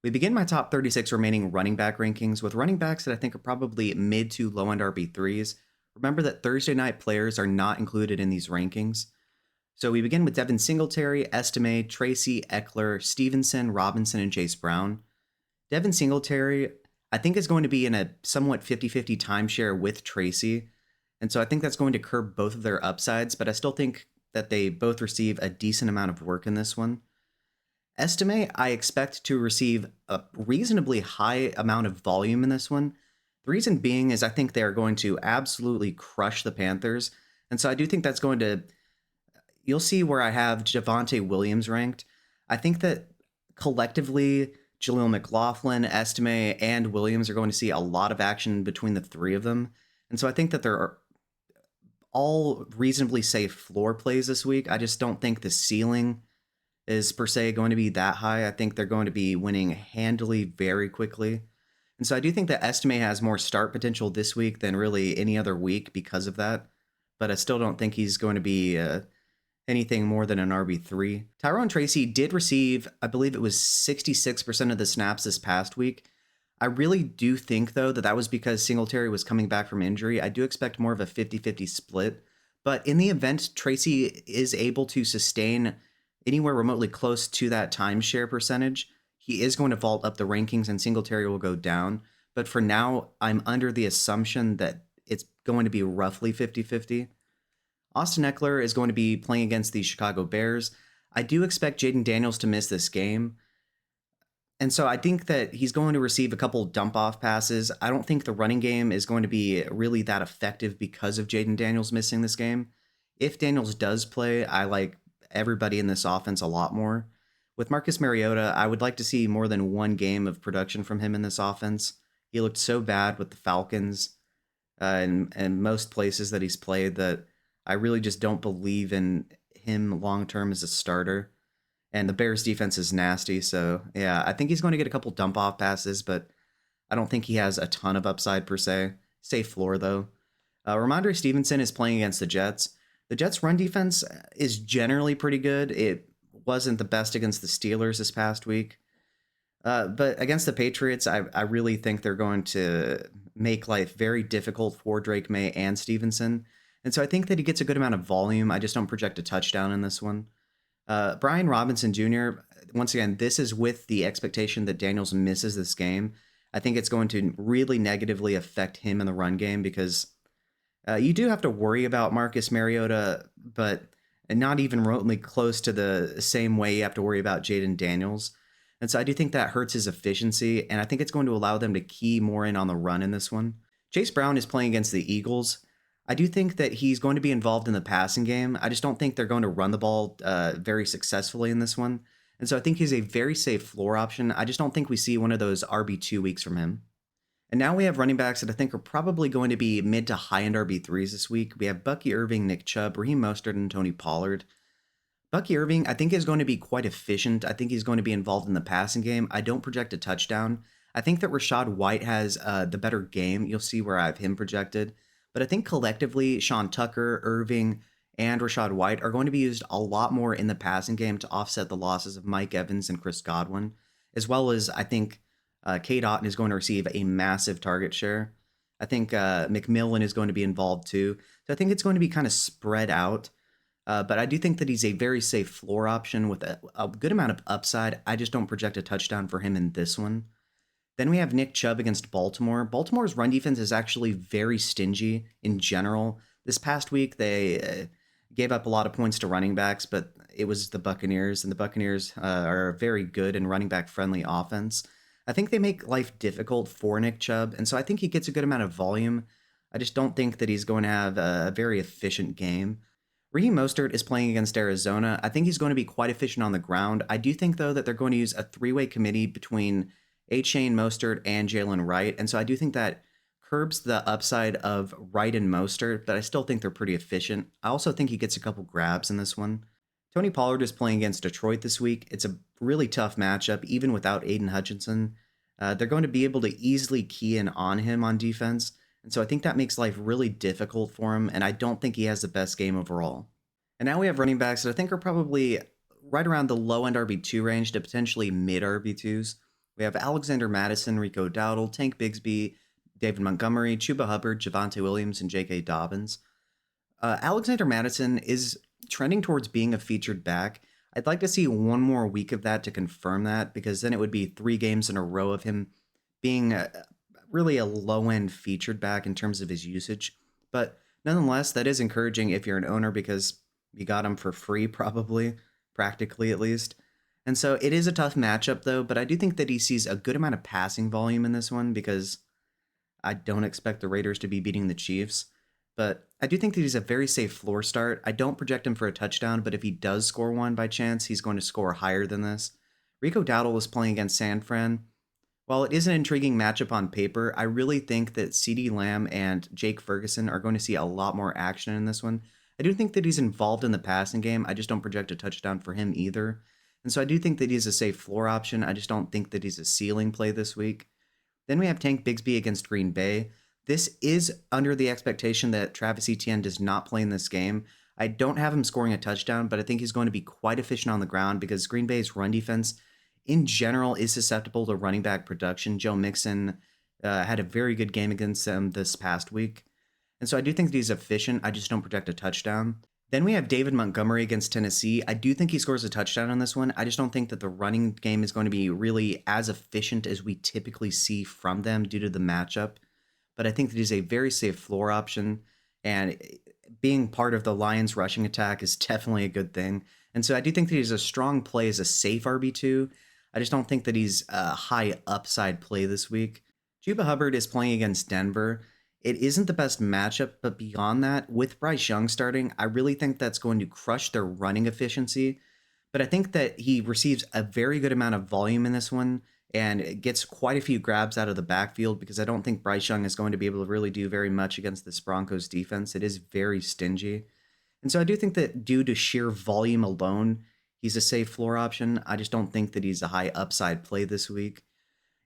We begin my top 36 remaining running back rankings with running backs that I think are probably mid to low end RB3s. Remember that Thursday night players are not included in these rankings. So we begin with Devin Singletary, Estime, Tracy, Eckler, Stevenson, Robinson, and Chase Brown. Devin Singletary, I think, is going to be in a somewhat 50-50 timeshare with Tracy. And so I think that's going to curb both of their upsides, but I still think that they both receive a decent amount of work in this one. Estimate, I expect to receive a reasonably high amount of volume in this one. The reason being is I think they are going to absolutely crush the Panthers. And so I do think that's going to, you'll see where I have Javonte Williams ranked. I think that collectively, Jaleel McLaughlin, Estime, and Williams are going to see a lot of action between the three of them. And so I think that they're all reasonably safe floor plays this week. I just don't think the ceiling is per se going to be that high. I think they're going to be winning handily very quickly. And so I do think that Estime has more start potential this week than really any other week because of that. But I still don't think he's going to be anything more than an RB3. Tyrone Tracy did receive, I believe it was 66% of the snaps this past week. I really do think, though, that that was because Singletary was coming back from injury. I do expect more of a 50-50 split. But in the event Tracy is able to sustain anywhere remotely close to that timeshare percentage, he is going to vault up the rankings and Singletary will go down. But for now, I'm under the assumption that it's going to be roughly 50-50. Austin Eckler is going to be playing against the Chicago Bears. I do expect Jaden Daniels to miss this game. And so I think that he's going to receive a couple dump-off passes. I don't think the running game is going to be really that effective because of Jaden Daniels missing this game. If Daniels does play, I like everybody in this offense a lot more. With Marcus Mariota, I would like to see more than one game of production from him in this offense. He looked so bad with the Falcons and most places that he's played that I really just don't believe in him long-term as a starter. And the Bears defense is nasty, so yeah, I think he's going to get a couple dump-off passes, but I don't think he has a ton of upside per se. Safe floor, though. Ramondre Stevenson is playing against the Jets. The Jets' run defense is generally pretty good. It wasn't the best against the Steelers this past week. But against the Patriots, I really think they're going to make life very difficult for Drake May and Stevenson. And so I think that he gets a good amount of volume. I just don't project a touchdown in this one. Brian Robinson Jr., once again, this is with the expectation that Daniels misses this game. I think it's going to really negatively affect him in the run game because you do have to worry about Marcus Mariota, but not even remotely close to the same way you have to worry about Jaden Daniels. And so I do think that hurts his efficiency, and I think it's going to allow them to key more in on the run in this one. Chase Brown is playing against the Eagles. I do think that he's going to be involved in the passing game. I just don't think they're going to run the ball very successfully in this one. And so I think he's a very safe floor option. I just don't think we see one of those RB2 weeks from him. And now we have running backs that I think are probably going to be mid to high-end RB3s this week. We have Bucky Irving, Nick Chubb, Raheem Mostert, and Tony Pollard. Bucky Irving, I think, is going to be quite efficient. I think he's going to be involved in the passing game. I don't project a touchdown. I think that Rachaad White has the better game. You'll see where I have him projected. But I think collectively, Sean Tucker, Irving, and Rachaad White are going to be used a lot more in the passing game to offset the losses of Mike Evans and Chris Godwin, as well as I think Cade Otton is going to receive a massive target share. I think McMillan is going to be involved too. So I think it's going to be kind of spread out. But I do think that he's a very safe floor option with a good amount of upside. I just don't project a touchdown for him in this one. Then we have Nick Chubb against Baltimore. Baltimore's run defense is actually very stingy in general. This past week, they gave up a lot of points to running backs, but it was the Buccaneers, and the Buccaneers are a very good and running back-friendly offense. I think they make life difficult for Nick Chubb, and so I think he gets a good amount of volume. I just don't think that he's going to have a very efficient game. Raheem Mostert is playing against Arizona. I think he's going to be quite efficient on the ground. I do think, though, that they're going to use a three-way committee between Shane Mostert and Jalen Wright. And so I do think that curbs the upside of Wright and Mostert, but I still think they're pretty efficient. I also think he gets a couple grabs in this one. Tony Pollard is playing against Detroit this week. It's a really tough matchup, even without Aiden Hutchinson. They're going to be able to easily key in on him on defense. And so I think that makes life really difficult for him, and I don't think he has the best game overall. And now we have running backs that I think are probably right around the low-end RB2 range to potentially mid-RB2s. We have Alexander Madison, Rico Dowdle, Tank Bigsby, David Montgomery, Chuba Hubbard, Javante Williams, and J.K. Dobbins. Alexander Madison is trending towards being a featured back. I'd like to see one more week of that to confirm that, because then it would be 3 games in a row of him being really a low end featured back in terms of his usage. But nonetheless, that is encouraging if you're an owner, because you got him for free, probably, practically at least. And so it is a tough matchup, though, but I do think that he sees a good amount of passing volume in this one, because I don't expect the Raiders to be beating the Chiefs. But I do think that he's a very safe floor start. I don't project him for a touchdown, but if he does score one by chance, he's going to score higher than this. Rico Dowdle is playing against San Fran. While it is an intriguing matchup on paper, I really think that CeeDee Lamb and Jake Ferguson are going to see a lot more action in this one. I do think that he's involved in the passing game. I just don't project a touchdown for him either. And so I do think that he's a safe floor option. I just don't think that he's a ceiling play this week. Then we have Tank Bigsby against Green Bay. This is under the expectation that Travis Etienne does not play in this game. I don't have him scoring a touchdown, but I think he's going to be quite efficient on the ground, because Green Bay's run defense in general is susceptible to running back production. Joe Mixon had a very good game against them this past week. And so I do think that he's efficient. I just don't project a touchdown. Then we have David Montgomery against Tennessee. I do think he scores a touchdown on this one. I just don't think that the running game is going to be really as efficient as we typically see from them due to the matchup. But I think that he's a very safe floor option. And being part of the Lions rushing attack is definitely a good thing. And so I do think that he's a strong play as a safe RB2. I just don't think that he's a high upside play this week. Chuba Hubbard is playing against Denver. It isn't the best matchup, but beyond that, with Bryce Young starting, I really think that's going to crush their running efficiency. But I think that he receives a very good amount of volume in this one and gets quite a few grabs out of the backfield, because I don't think Bryce Young is going to be able to really do very much against this Broncos defense. It is very stingy. And so I do think that due to sheer volume alone, he's a safe floor option. I just don't think that he's a high upside play this week.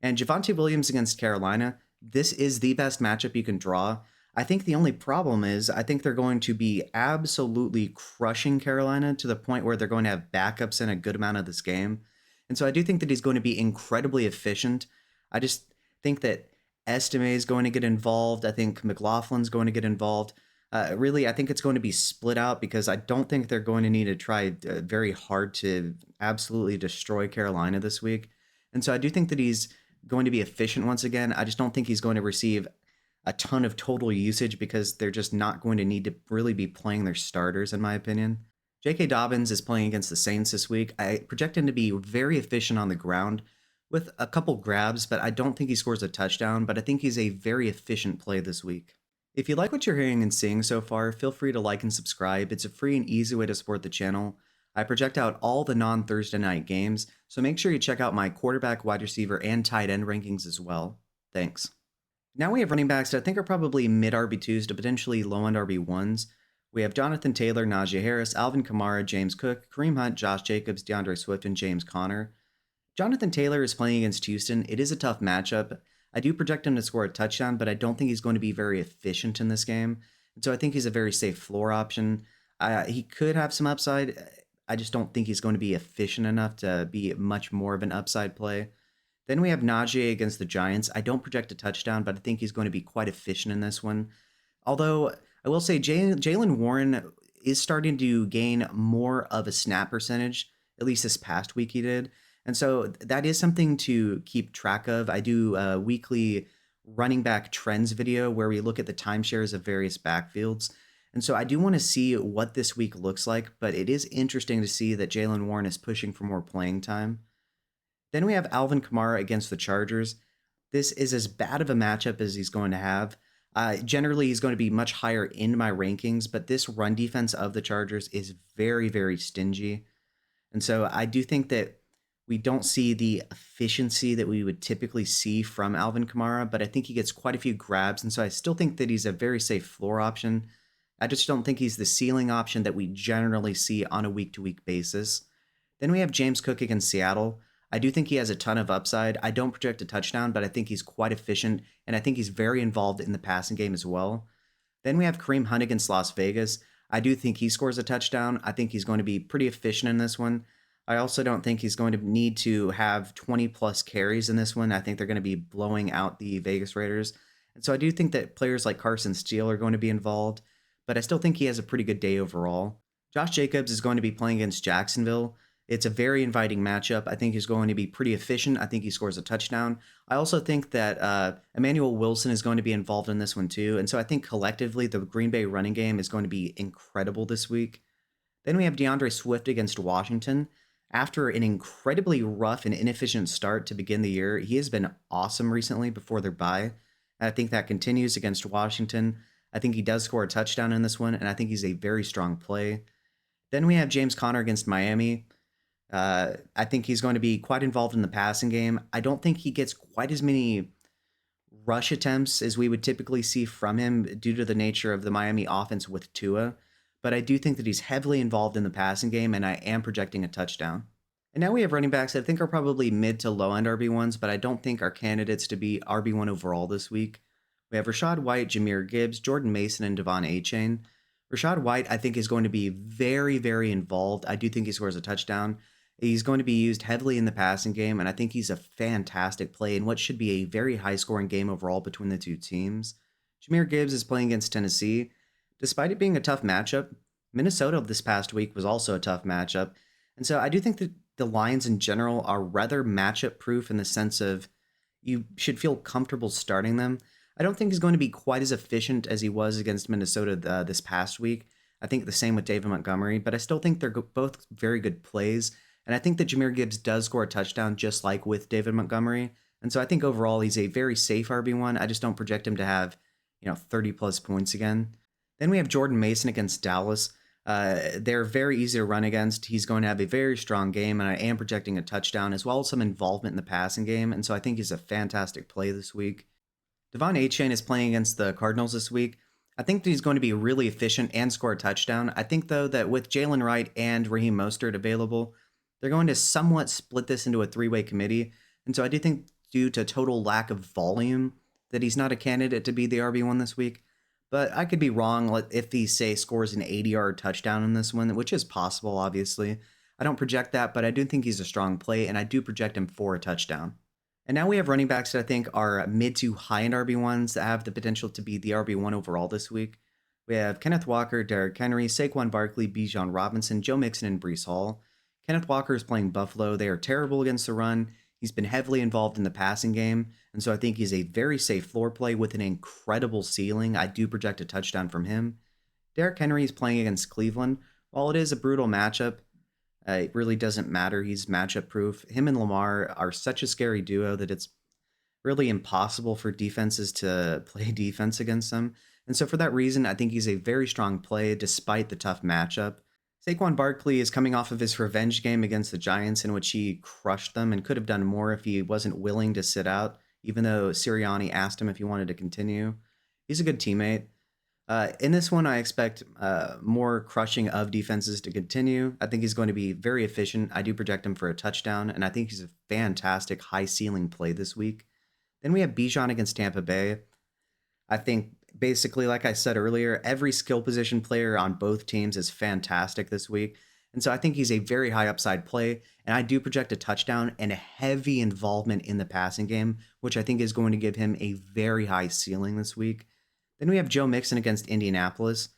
And Javante Williams against Carolina, this is the best matchup you can draw. I think the only problem is I think they're going to be absolutely crushing Carolina to the point where they're going to have backups in a good amount of this game. And so I do think that he's going to be incredibly efficient. I just think that Estime is going to get involved. I think McLaughlin's going to get involved. Really, I think it's going to be split out, because I don't think they're going to need to try very hard to absolutely destroy Carolina this week. And so I do think that he's going to be efficient once again. I just don't think he's going to receive a ton of total usage, because they're just not going to need to really be playing their starters, in my opinion. J.K. Dobbins is playing against the Saints this week. I project him to be very efficient on the ground with a couple grabs, but I don't think he scores a touchdown, but I think he's a very efficient play this week. If you like what you're hearing and seeing so far, feel free to like and subscribe. It's a free and easy way to support the channel. I project out all the non-Thursday night games, so make sure you check out my quarterback, wide receiver, and tight end rankings as well. Thanks. Now we have running backs that I think are probably mid RB2s to potentially low end RB1s. We have Jonathan Taylor, Najee Harris, Alvin Kamara, James Cook, Kareem Hunt, Josh Jacobs, DeAndre Swift, and James Conner. Jonathan Taylor is playing against Houston. It is a tough matchup. I do project him to score a touchdown, but I don't think he's going to be very efficient in this game. And so I think he's a very safe floor option. He could have some upside. I just don't think he's going to be efficient enough to be much more of an upside play. Then we have Najee against the Giants. I don't project a touchdown, but I think he's going to be quite efficient in this one. Although I will say Jalen Warren is starting to gain more of a snap percentage, at least this past week he did. And so that is something to keep track of. I do a weekly running back trends video where we look at the timeshares of various backfields. And so I do want to see what this week looks like, but it is interesting to see that Jalen Warren is pushing for more playing time. Then we have Alvin Kamara against the Chargers. This is as bad of a matchup as he's going to have. Generally, he's going to be much higher in my rankings, but this run defense of the Chargers is very, very stingy. And so I do think that we don't see the efficiency that we would typically see from Alvin Kamara, but I think he gets quite a few grabs. And so I still think that he's a very safe floor option. I just don't think he's the ceiling option that we generally see on a week-to-week basis. Then we have James Cook against Seattle. I do think he has a ton of upside. I don't project a touchdown, but I think he's quite efficient, and I think he's very involved in the passing game as well. Then we have Kareem Hunt against Las Vegas. I do think he scores a touchdown. I think he's going to be pretty efficient in this one. I also don't think he's going to need to have 20 plus carries in this one. I think they're going to be blowing out the Vegas Raiders. And so I do think that players like Carson Steele are going to be involved, but I still think he has a pretty good day overall. Josh Jacobs is going to be playing against Jacksonville. It's a very inviting matchup. I think he's going to be pretty efficient. I think he scores a touchdown. I also think that Emmanuel Wilson is going to be involved in this one too. And so I think collectively the Green Bay running game is going to be incredible this week. Then we have DeAndre Swift against Washington. After an incredibly rough and inefficient start to begin the year, he has been awesome recently before their bye. And I think that continues against Washington. I think he does score a touchdown in this one, and I think he's a very strong play. Then we have James Conner against Miami. I think he's going to be quite involved in the passing game. I don't think he gets quite as many rush attempts as we would typically see from him due to the nature of the Miami offense with Tua, but I do think that he's heavily involved in the passing game, and I am projecting a touchdown. And now we have running backs that I think are probably mid to low end RB1s, but I don't think are candidates to be RB1 overall this week. We have Rashad White, Jameer Gibbs, Jordan Mason, and Devon Achane. Rashad White, I think, is going to be very, very involved. I do think he scores a touchdown. He's going to be used heavily in the passing game, and I think he's a fantastic play in what should be a very high-scoring game overall between the two teams. Jameer Gibbs is playing against Tennessee. Despite it being a tough matchup, Minnesota this past week was also a tough matchup. And so I do think that the Lions in general are rather matchup-proof in the sense of you should feel comfortable starting them. I don't think he's going to be quite as efficient as he was against Minnesota this past week. I think the same with David Montgomery, but I still think they're both very good plays. And I think that Jameer Gibbs does score a touchdown just like with David Montgomery. And so I think overall he's a very safe RB1. I just don't project him to have, 30 plus points again. Then we have Jordan Mason against Dallas. They're very easy to run against. He's going to have a very strong game, and I am projecting a touchdown as well as some involvement in the passing game. And so I think he's a fantastic play this week. Devon Achane is playing against the Cardinals this week. I think that he's going to be really efficient and score a touchdown. I think, though, that with Jalen Wright and Raheem Mostert available, they're going to somewhat split this into a three-way committee. And so I do think due to total lack of volume that he's not a candidate to be the RB1 this week. But I could be wrong if he, say, scores an 80-yard touchdown in this one, which is possible, obviously. I don't project that, but I do think he's a strong play, and I do project him for a touchdown. And now we have running backs that I think are mid to high-end RB1s that have the potential to be the RB1 overall this week. We have Kenneth Walker, Derrick Henry, Saquon Barkley, Bijan Robinson, Joe Mixon, and Breece Hall. Kenneth Walker is playing Buffalo. They are terrible against the run. He's been heavily involved in the passing game, and so I think he's a very safe floor play with an incredible ceiling. I do project a touchdown from him. Derrick Henry is playing against Cleveland. While it is a brutal matchup, it really doesn't matter. He's matchup proof. Him and Lamar are such a scary duo that it's really impossible for defenses to play defense against them. And so for that reason, I think he's a very strong play despite the tough matchup. Saquon Barkley is coming off of his revenge game against the Giants in which he crushed them and could have done more if he wasn't willing to sit out, even though Sirianni asked him if he wanted to continue. He's a good teammate. In this one, I expect more crushing of defenses to continue. I think he's going to be very efficient. I do project him for a touchdown, and I think he's a fantastic high ceiling play this week. Then we have Bijan against Tampa Bay. I think basically, like I said earlier, every skill position player on both teams is fantastic this week. And so I think he's a very high upside play. And I do project a touchdown and a heavy involvement in the passing game, which I think is going to give him a very high ceiling this week. Then we have Joe Mixon against Indianapolis.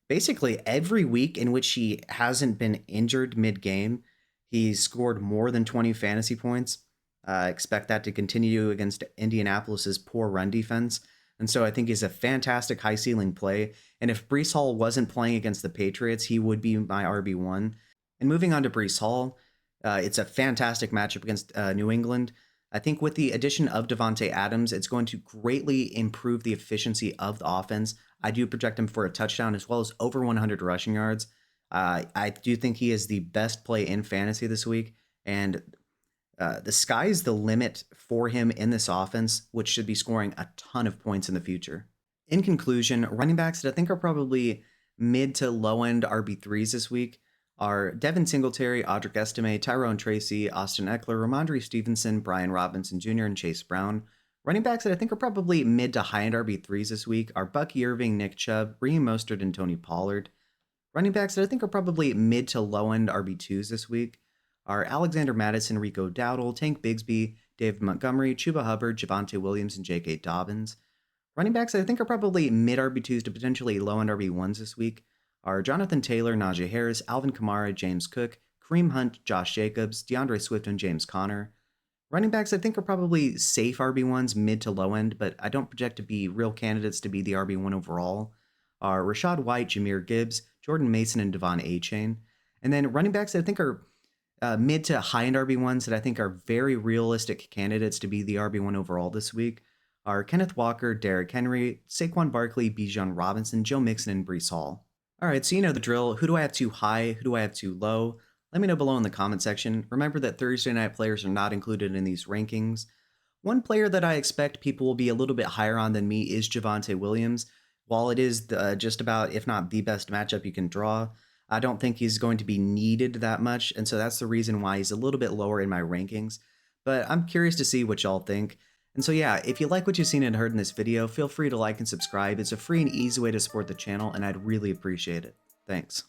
Basically, every week in which he hasn't been injured mid-game, he's scored more than 20 fantasy points. Expect that to continue against Indianapolis's poor run defense. And so I think he's a fantastic high ceiling play. And if Breece Hall wasn't playing against the Patriots, he would be my RB1. And moving on to Breece Hall, it's a fantastic matchup against New England. I think with the addition of Devontae Adams, it's going to greatly improve the efficiency of the offense. I do project him for a touchdown as well as over 100 rushing yards. I do think he is the best play in fantasy this week. And the sky's the limit for him in this offense, which should be scoring a ton of points in the future. In conclusion, running backs that I think are probably mid to low end RB3s this week are Devin Singletary, Audric Estime, Tyrone Tracy, Austin Eckler, Ramondre Stevenson, Brian Robinson Jr., and Chase Brown. Running backs that I think are probably mid to high end RB3s this week are Bucky Irving, Nick Chubb, Raheem Mostert, and Tony Pollard. Running backs that I think are probably mid to low end RB2s this week are Alexander Madison, Rico Dowdle, Tank Bigsby, David Montgomery, Chuba Hubbard, Javonte Williams, and J.K. Dobbins. Running backs that I think are probably mid RB2s to potentially low end RB1s this week are Jonathan Taylor, Najee Harris, Alvin Kamara, James Cook, Kareem Hunt, Josh Jacobs, DeAndre Swift, and James Conner. Running backs I think are probably safe RB1s mid to low end, but I don't project to be real candidates to be the RB1 overall, are Rashad White, Jameer Gibbs, Jordan Mason, and Devon Achane. And then running backs that I think are mid to high end RB1s that I think are very realistic candidates to be the RB1 overall this week are Kenneth Walker, Derrick Henry, Saquon Barkley, Bijan Robinson, Joe Mixon, and Brees Hall. All right, so you know the drill. Who do I have too high? Who do I have too low? Let me know below in the comment section. Remember that Thursday night players are not included in these rankings. One player that I expect people will be a little bit higher on than me is Javonte Williams. While it is just about, if not the best matchup you can draw, I don't think he's going to be needed that much, and so that's the reason why he's a little bit lower in my rankings. But I'm curious to see what y'all think. And so yeah, if you like what you've seen and heard in this video, feel free to like and subscribe. It's a free and easy way to support the channel, and I'd really appreciate it. Thanks.